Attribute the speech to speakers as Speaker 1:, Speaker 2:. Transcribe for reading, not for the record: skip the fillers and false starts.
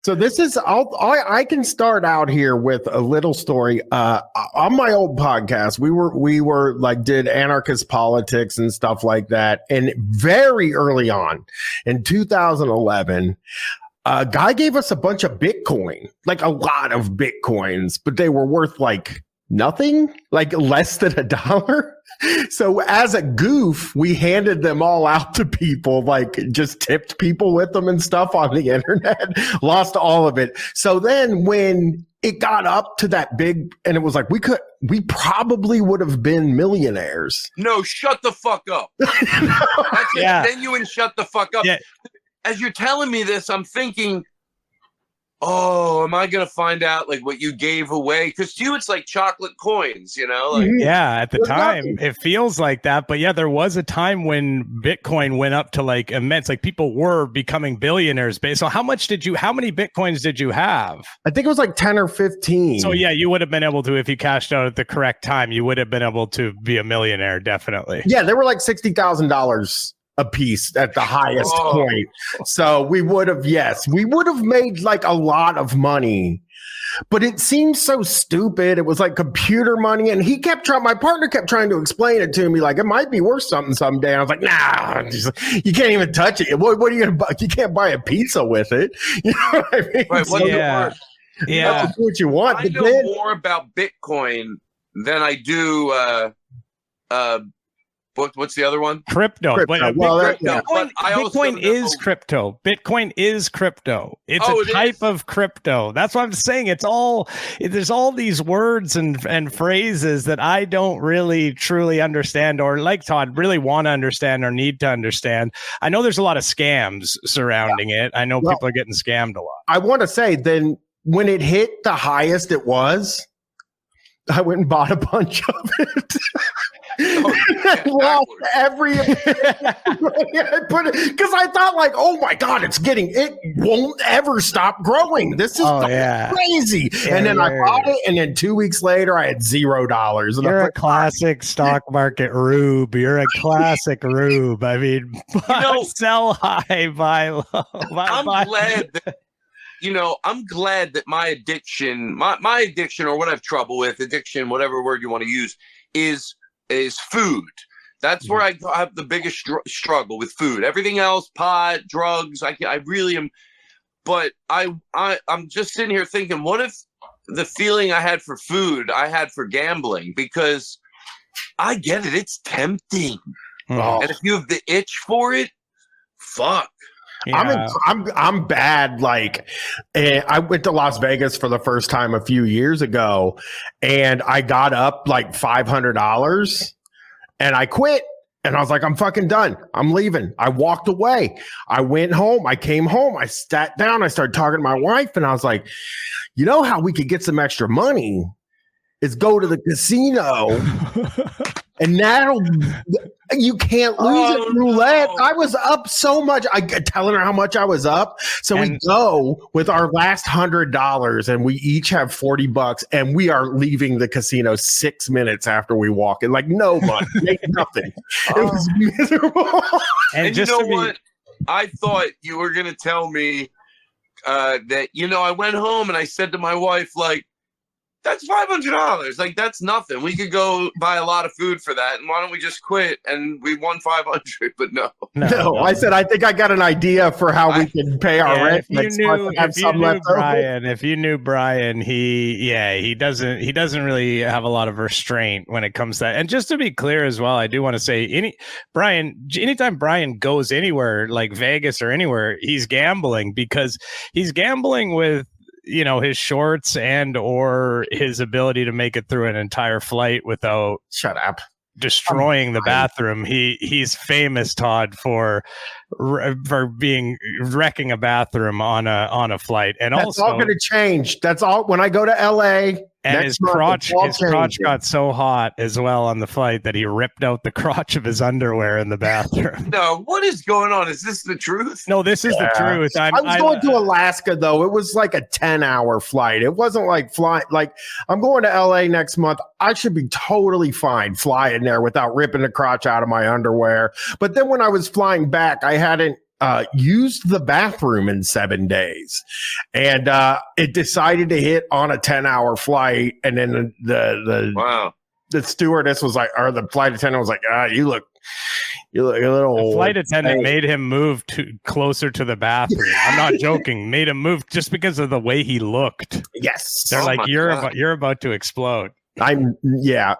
Speaker 1: So this is I can start out here with a little story. On my old podcast, we were like did anarchist politics and stuff like that. And very early on in 2011, a guy gave us a bunch of Bitcoin, like a lot of Bitcoins, but they were worth like nothing, like less than $1. So as a goof, we handed them all out to people, like just tipped people with them and stuff on the internet, lost all of it. So then when it got up to that big, and it was like, we probably would have been millionaires.
Speaker 2: No, shut the fuck up. That's genuine shut the fuck up. Yeah. As you're telling me this, I'm thinking, oh, am I going to find out like what you gave away? Because to you, it's like chocolate coins, you know? Like,
Speaker 3: yeah, at the time, it feels like that. But yeah, there was a time when Bitcoin went up to like immense, like people were becoming billionaires. So how many Bitcoins did you have?
Speaker 1: I think it was like 10 or 15.
Speaker 3: So yeah, you would have been able to, if you cashed out at the correct time, you would have been able to be a millionaire, definitely.
Speaker 1: Yeah, they were like $60,000 a piece at the highest point. So we would have made like a lot of money, but it seems so stupid. It was like computer money. And my partner kept trying to explain it to me. Like, it might be worth something someday. And I was like, nah, you can't even touch it. What are you going to buy? You can't buy a pizza with it. You know what I mean?
Speaker 2: Right, what's it worth?
Speaker 1: Yeah. Do what you want.
Speaker 2: I know more about Bitcoin than I do, what's the other one?
Speaker 3: Crypto. Bitcoin is crypto. Bitcoin is crypto. It's a type of crypto. That's what I'm saying. There's all these words and phrases that I don't really truly understand, or like Todd, really want to understand or need to understand. I know there's a lot of scams surrounding it. I know people are getting scammed a lot.
Speaker 1: I want to say then when it hit the highest it was, I went and bought a bunch of it. I lost every because I thought like, oh my god, it won't ever stop growing. This is crazy. Yeah, and then I bought it, and then 2 weeks later I had $0. And
Speaker 3: you're a classic stock market rube. You're a classic rube. I mean, sell high, buy low.
Speaker 2: I'm glad that my addiction, my addiction, or what I have trouble with, addiction, whatever word you want to use, is food. That's where I have the biggest struggle with food. Everything else, pot, drugs, I really am. But I'm just sitting here thinking, what if the feeling I had for food, I had for gambling? Because I get it. It's tempting. And if you have the itch for it, fuck.
Speaker 1: Yeah. I'm bad. Like, I went to Las Vegas for the first time a few years ago, and I got up like $500, and I quit. And I was like, I'm fucking done. I'm leaving. I walked away. I went home. I came home. I sat down. I started talking to my wife, and I was like, you know how we could get some extra money is go to the casino. And you can't lose it roulette. No. I was up so much. I telling her how much I was up. So we go with our last $100, and we each have $40, and we are leaving the casino 6 minutes after we walk in. Like, no money, make nothing. It was miserable.
Speaker 2: And you know what? I thought you were gonna tell me that I went home and I said to my wife, like, that's $500. Like, that's nothing. We could go buy a lot of food for that. And why don't we just quit? And we won $500, but no.
Speaker 1: I said, I think I got an idea for how we can pay our rent next month.
Speaker 3: If you knew Bryan, he doesn't really have a lot of restraint when it comes to that. And just to be clear as well, I do want to say anytime Bryan goes anywhere like Vegas or anywhere, he's gambling, because he's gambling with his shorts and or his ability to make it through an entire flight without destroying the bathroom. He's famous, Todd, for wrecking a bathroom on a flight. And
Speaker 1: that's also all going to change. That's all. When I go to LA,
Speaker 3: and his crotch got so hot as well on the flight that he ripped out the crotch of his underwear in the bathroom.
Speaker 2: No, what is going on? Is this the truth?
Speaker 3: No, this is the truth.
Speaker 1: I was going to Alaska, though. It was like a 10-hour flight. It wasn't like flying. Like, I'm going to LA next month. I should be totally fine flying there without ripping the crotch out of my underwear. But then when I was flying back, I hadn't used the bathroom in 7 days, and it decided to hit on a 10-hour flight. And then
Speaker 2: Wow.
Speaker 1: the stewardess was like, or the flight attendant was like, you look a little.
Speaker 3: The flight attendant made him move closer to the bathroom. I'm not joking. Made him move just because of the way he looked.
Speaker 1: Yes,
Speaker 3: They're
Speaker 2: Oh
Speaker 3: like,
Speaker 2: my
Speaker 3: you're
Speaker 2: God.
Speaker 3: you're about to explode.
Speaker 1: Yeah.